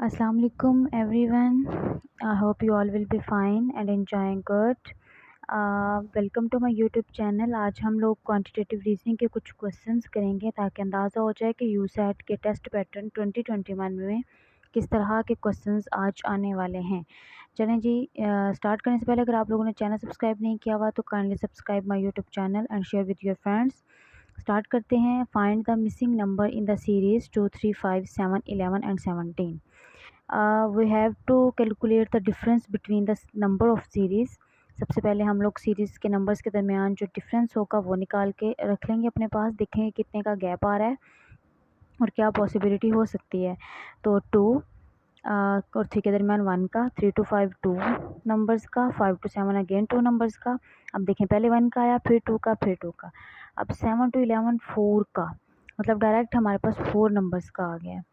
Assalamu alaikum everyone. I hope you all will be fine and enjoying good. Welcome to my YouTube channel. आज हम लोग quantitative reasoning के कुछ questions करेंगे ताकि अंदाज़ा हो जाए कि यूसेट के टेस्ट पैटर्न 2021 में किस तरह के क्वेश्चंस आज आने वाले हैं। चलें जी, स्टार्ट करने से पहले अगर आप लोगों ने चैनल सब्सक्राइब नहीं किया हुआ तो kindly subscribe my YouTube channel and share with your friends. Start करते हैं। Find the missing number in the series 2, 3, 5, 7, 11 and 17। we have to calculate the difference between the number of series। सबसे पहले हम लोग सीरीज़ के numbers के दरमियान जो डिफरेंस होगा वो निकाल के रख लेंगे अपने पास, देखेंगे कितने का गैप आ रहा है और क्या पॉसिबिलिटी हो सकती है। तो 2 और 3 के दरमियान 1 का, 3 to 5 2 नंबर्स का, 5 to 7 अगेन 2 नंबर्स का। अब देखें, पहले 1 का आया, फिर 2 का, फिर 2 का। अब 7 to 11 4 का, मतलब डायरेक्ट हमारे पास 4 नंबर्स का आ गया है।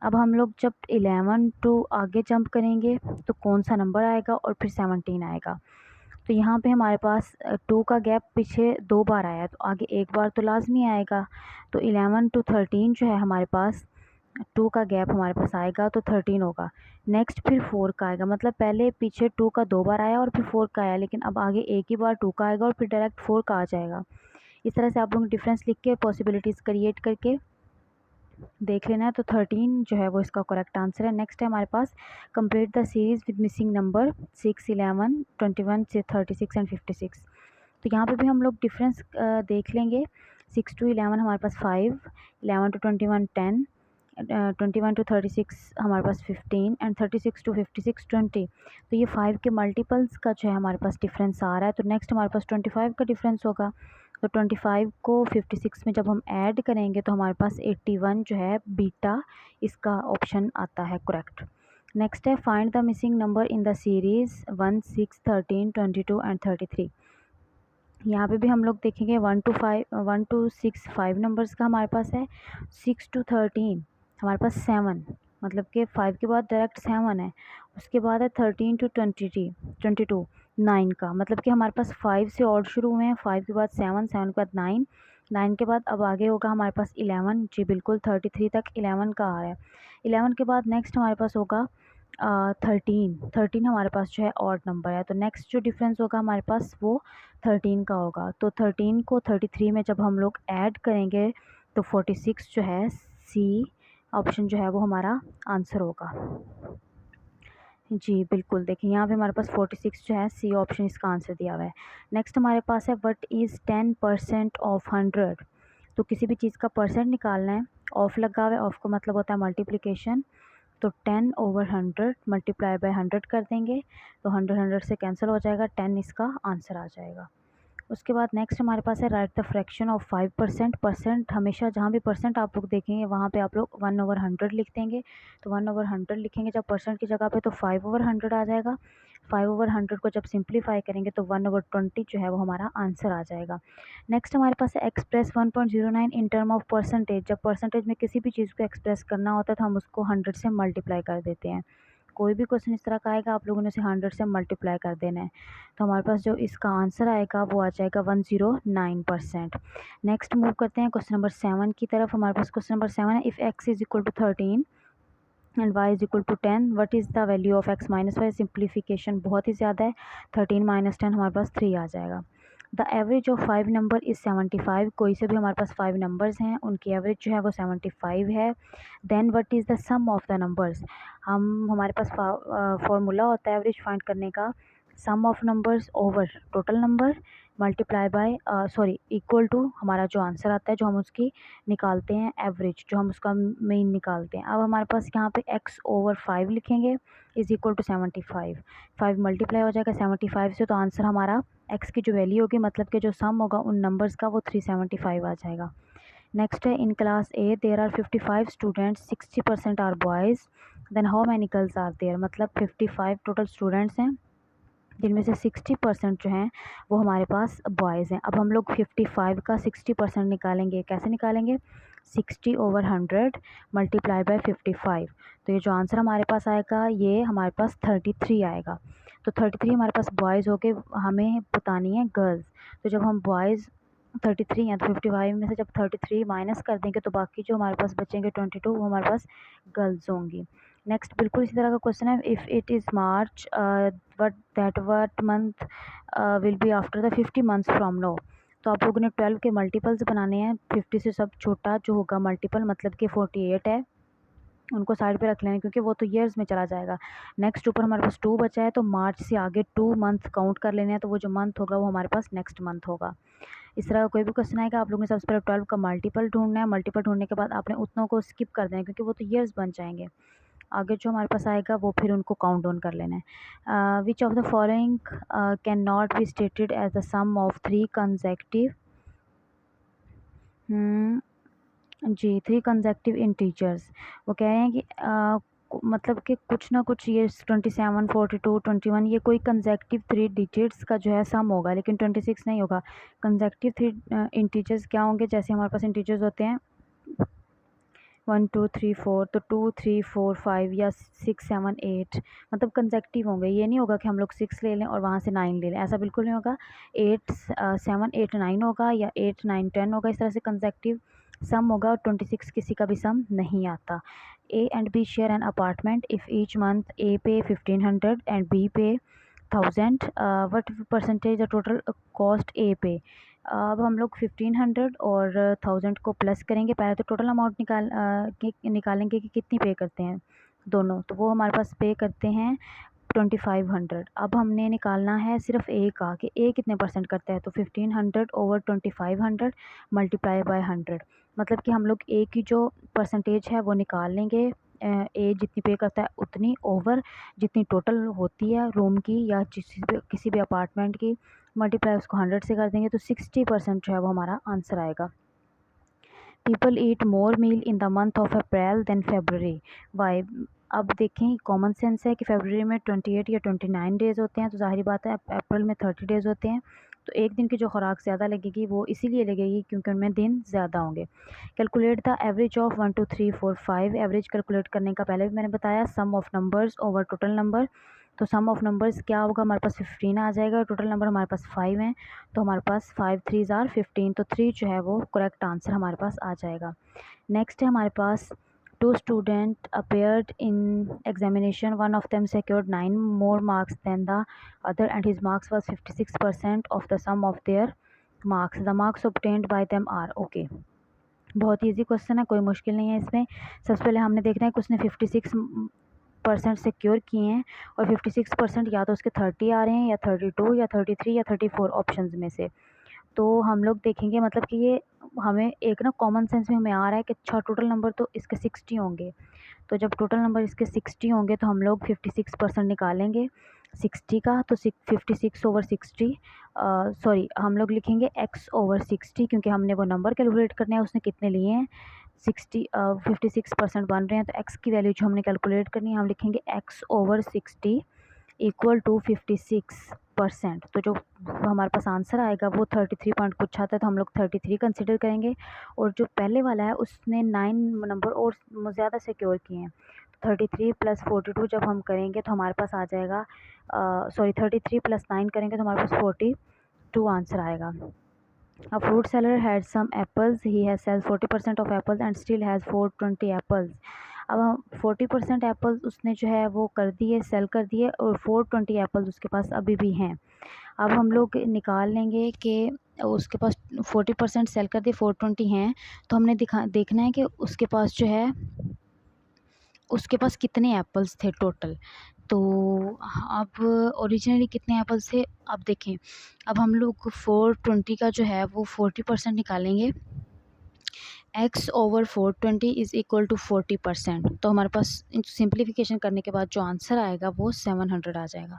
अब हम लोग जब 11 टू आगे जंप करेंगे तो कौन सा नंबर आएगा और फिर 17 आएगा। तो यहाँ पे हमारे पास 2 का गैप पीछे 2 बार आया तो आगे एक बार तो लाजमी आएगा। तो 11 to 13 जो है हमारे पास 2 का गैप हमारे पास आएगा तो 13 होगा। नेक्स्ट फिर 4 का आएगा, मतलब पहले पीछे 2 का 2 बार आया और फिर 4 का आया, लेकिन अब आगे एक ही बार 2 का आएगा और फिर डायरेक्ट 4 का आ जाएगा। इस तरह से आप लोग डिफरेंस लिख के पॉसिबिलिटीज़ क्रिएट करके देख लेना है। तो 13 जो है वो इसका करेक्ट आंसर है। नेक्स्ट है हमारे पास complete the series with missing number 6, 11, 21 से 36 एंड 56। तो यहाँ पे भी हम लोग डिफरेंस देख लेंगे। 6 to 11 हमारे पास 5, 11 to 21 10, 21 to 36 हमारे पास 15 एंड 36 to 56 20। तो ये 5 के मल्टीपल्स का जो है हमारे पास डिफरेंस आ रहा है। तो नेक्स्ट हमारे पास 25 का डिफरेंस होगा। तो 25 को 56 में जब हम ऐड करेंगे तो हमारे पास 81 जो है बीटा इसका ऑप्शन आता है करेक्ट। नेक्स्ट है find the missing number in the series 1, 6, 13, 22 and 33। यहाँ पे भी हम लोग देखेंगे 1 to 6 5 नंबर्स का हमारे पास है। 6 to 13 हमारे पास 7, मतलब कि 5 के बाद डायरेक्ट 7 है। उसके बाद है 13 to 22 9 का, मतलब कि हमारे पास 5 से ऑड शुरू हुए हैं। 5 के बाद 7, 7 के बाद 9, 9 के बाद अब आगे होगा हमारे पास 11। जी बिल्कुल, 33 तक 11 का आ रहा है। 11 के बाद नेक्स्ट हमारे पास होगा 13 हमारे पास जो है ऑड नंबर है। तो नेक्स्ट जो डिफरेंस होगा हमारे पास वो 13 का होगा। तो 13 को 33 में जब हम लोग ऐड करेंगे तो 46 जो है सी ऑप्शन जो है वो हमारा आंसर होगा। जी बिल्कुल, देखिए यहाँ पे हमारे पास 46 जो है सी ऑप्शन इसका आंसर दिया हुआ है। नेक्स्ट हमारे पास है व्हाट इज़ 10% ऑफ 100। तो किसी भी चीज़ का परसेंट निकालना है, ऑफ लगा हुआ है, ऑफ का मतलब होता है मल्टीप्लिकेशन। तो 10/100 मल्टीप्लाई बाय 100 कर देंगे तो 100 से कैंसिल हो जाएगा, 10 इसका आंसर आ जाएगा। उसके बाद नेक्स्ट हमारे पास है right the fraction of 5%। Percent हमेशा जहाँ भी परसेंट आप लोग देखेंगे वहाँ पे आप लोग 1/100 लिख देंगे। तो 1/100 लिखेंगे जब परसेंट की जगह पे तो 5/100 आ जाएगा। 5/100 को जब सिंप्लीफाई करेंगे तो 1/20 जो है वो हमारा आंसर आ जाएगा। नेक्स्ट हमारे पास है express 1.09 in term of percentage. जब परसेंटेज में किसी भी चीज़ को एक्सप्रेस करना होता है तो हम उसको 100 से मल्टीप्लाई कर देते हैं। कोई भी क्वेश्चन इस तरह का आएगा आप लोगों ने उसे 100 से मल्टीप्लाई कर देना है। तो हमारे पास जो इसका आंसर आएगा वो आ जाएगा 109%। नेक्स्ट मूव करते हैं क्वेश्चन नंबर 7 की तरफ। हमारे पास क्वेश्चन नंबर 7 है if x is equal to 13 and y is equal to 10 what is the value of x minus y. Simplification बहुत ही ज़्यादा है, 13 माइनस 10 हमारे पास 3 आ जाएगा। The average of 5 number is 75। कोई से भी हमारे पास 5 नंबर्स हैं, उनकी एवरेज जो है वो 75 है। Then what is the sum of the numbers. हमारे पास फॉर्मूला होता है एवरेज फाइंड करने का, sum of numbers over total number multiply by equal to हमारा जो आंसर आता है जो हम उसकी निकालते हैं एवरेज, जो हम उसका मीन निकालते हैं। अब हमारे पास यहाँ पे x/5 लिखेंगे इज़ इक्वल टू 75। 5 मल्टीप्लाई हो जाएगा 75 से, तो आंसर हमारा x की जो वैल्यू होगी मतलब कि जो सम होगा उन नंबर्स का वो 375 आ जाएगा। नेक्स्ट है in class a there are 55 students, 60% are boys, then how many girls are there. मतलब 55 टोटल स्टूडेंट्स हैं जिनमें से 60% जो हैं वो हमारे पास बॉयज़ हैं। अब हम लोग 55 का 60% निकालेंगे। कैसे निकालेंगे? 60/100 मल्टीप्लाई बाय 55। तो ये जो आंसर हमारे पास आएगा ये हमारे पास 33 आएगा। तो 33 हमारे पास बॉयज़ हो के हमें बतानी है गर्ल्स। तो जब हम बॉयज़ 33 हैं तो 55 में से जब 33 माइनस कर देंगे तो बाकी जो हमारे पास बचेंगे 22 वो हमारे पास गर्ल्स होंगी। नेक्स्ट बिल्कुल इसी तरह का क्वेश्चन है, if it is March what month will be after the 50 months from now. तो आप लोगों ने 12 के मल्टीपल्स बनाने हैं। 50 से सब छोटा जो होगा मल्टीपल मतलब कि 48 है, उनको साइड पे रख लेना क्योंकि वो तो ईयर्स में चला जाएगा। नेक्स्ट ऊपर हमारे पास 2 बचा है, तो मार्च से आगे 2 मंथ काउंट कर लेने हैं, तो वो जो मंथ होगा वो हमारे पास नेक्स्ट मंथ होगा। इस तरह का कोई भी क्वेश्चन आएगा, आप लोगों ने सबसे पहले 12 का मल्टीपल ढूंढना है। मल्टीपल ढूंढने के बाद आपने उतनों को स्किप कर देना है क्योंकि वो तो ईयर्स बन जाएंगे। आगे जो हमारे पास आएगा वो फिर उनको काउंट डाउन कर लेना है। Which of the following can not be stated as the sum of 3 consecutive जी 3 कंसेक्टिव इंटीजर्स। वो कह रहे हैं कि मतलब कि कुछ ना कुछ ये 27, 42, 21 ये कोई कंसेक्टिव 3 डिजिट्स का जो है सम होगा, लेकिन 26 नहीं होगा। कंसेक्टिव 3 इंटीजर्स क्या होंगे, जैसे हमारे पास इंटीजर्स होते हैं 1 2 3 4, तो 2 3 4 5 या 6 7 8 मतलब कंसेक्टिव होंगे। ये नहीं होगा कि हम लोग 6 ले लें और वहाँ से 9 ले लें, ऐसा बिल्कुल नहीं होगा। 8 7 8 9 होगा या 8 9 10 होगा, इस तरह से कंसेक्टिव सम होगा। और 26 किसी का भी सम नहीं आता। A and B share an apartment if each month A pay 1500 and B pay 1000, what percentage the total cost A pay. अब हम लोग 1500 और 1000 को प्लस करेंगे। पहले तो टोटल अमाउंट निकालेंगे कि कितनी पे करते हैं दोनों, तो वो हमारे पास पे करते हैं 2500। अब हमने निकालना है सिर्फ ए का कि ए कितने परसेंट करता है, तो 1500 ओवर 2500 मल्टीप्लाई बाय 100, मतलब कि हम लोग ए की जो परसेंटेज है वो निकाल लेंगे। ए जितनी पे करता है उतनी ओवर जितनी टोटल होती है रूम की या किसी भी अपार्टमेंट की, मल्टीप्लाई उसको 100 से कर देंगे, तो 60% जो है वो हमारा आंसर आएगा। People eat more meal in the month of April than February, y. अब देखें कॉमन सेंस है कि फरवरी में 28 या 29 डेज़ होते हैं, तो जाहिर बात है अप्रैल में 30 डेज़ होते हैं, तो एक दिन की जो खुराक ज़्यादा लगेगी वो इसीलिए लगेगी क्योंकि उनमें दिन ज़्यादा होंगे। Calculate the average of 1 2 3 4 5। Average calculate करने का पहले भी मैंने बताया, sum of numbers over total number. तो सम ऑफ नंबर्स क्या होगा, हमारे पास 15 आ जाएगा, टोटल नंबर हमारे पास 5 हैं, तो हमारे पास 5 3s आर 15, तो 3 जो है वो करेक्ट आंसर हमारे पास आ जाएगा। नेक्स्ट है हमारे पास 2 student appeared in examination, one of them secured 9 more marks than the other and his marks was 56% of the sum of their marks. The marks obtained by them are okay। बहुत easy question है, कोई मुश्किल नहीं है इसमें। सबसे पहले हमने देखना है कि उसने 56% सिक्योर किए हैं, और 56% या तो उसके 30 आ रहे हैं या 32 या 33 या 34 ऑप्शंस में से। तो हम लोग देखेंगे मतलब कि ये हमें एक ना कॉमन सेंस में हमें आ रहा है कि अच्छा टोटल नंबर तो इसके 60 होंगे, तो जब टोटल नंबर इसके 60 होंगे तो हम लोग 56% निकालेंगे 60 का, तो 56 ओवर 60 सॉरी हम लोग लिखेंगे x ओवर 60 क्योंकि हमने वो नंबर कैलकुलेट करना है उसने कितने लिए हैं 60 56% बन रहे हैं, तो x की वैल्यू जो हमने कैलकुलेट करनी है हम लिखेंगे x ओवर 60 इक्वल टू 56%। तो जो हमारे पास आंसर आएगा वो 33 पॉइंट कुछ आता है, तो हम लोग 33 कंसिडर करेंगे। और जो पहले वाला है उसने 9 नंबर और ज़्यादा सिक्योर किए हैं, 33 प्लस 42 जब हम करेंगे तो हमारे पास आ जाएगा सॉरी 33 प्लस 9 करेंगे तो हमारे पास 42 आंसर आएगा। A fruit seller had some apples. He has sells 40% of apples and still has 420 apples. अब हम 40% एप्पल्स उसने जो है वो कर दिए, सेल कर दिए, और 420 एप्पल्स उसके पास अभी भी हैं। अब हम लोग निकाल लेंगे कि उसके पास 40% सेल कर दिए, 420 हैं, तो हमने देखना है कि उसके पास जो है उसके पास कितने एप्पल्स थे टोटल। तो अब ओरिजिनली कितने एप्पल्स थे अब देखें। अब हम लोग 420 का जो है वो 40% निकालेंगे, x over 420 is equal to 40%, तो हमारे पास सिंप्लीफिकेशन करने के बाद जो आंसर आएगा वो 700 आ जाएगा।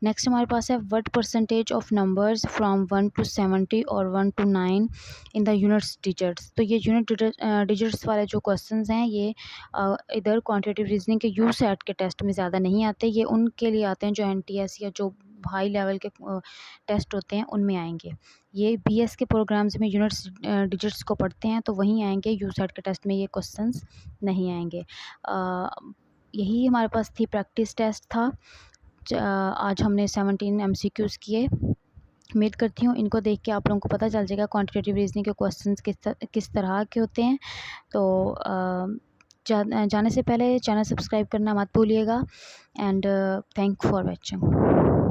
नेक्स्ट हमारे पास है what percentage of numbers from 1 to 70 और 1 to 9 in the units digits. तो ये यूनिट डिजिट्स वाले जो क्वेश्चंस हैं ये इधर क्वांटिटेटिव रीजनिंग के यू सेट के टेस्ट में ज़्यादा नहीं आते, ये उनके लिए आते हैं जो NTS या जो हाई लेवल के टेस्ट होते हैं उनमें आएंगे। ये BS के प्रोग्राम्स में यूनिट्स डिजिट्स को पढ़ते हैं तो वहीं आएंगे, यू सेट के टेस्ट में ये क्वेश्चंस नहीं आएंगे। यही हमारे पास थी प्रैक्टिस टेस्ट था। आज हमने 17 MCQs किए। उम्मीद करती हूँ इनको देख के आप लोगों को पता चल जाएगा क्वांटिटेटिव रीजनिंग के क्वेश्चंस किस तरह के होते हैं। तो जाने से पहले चैनल सब्सक्राइब करना मत भूलिएगा एंड थैंक फॉर वॉचिंग।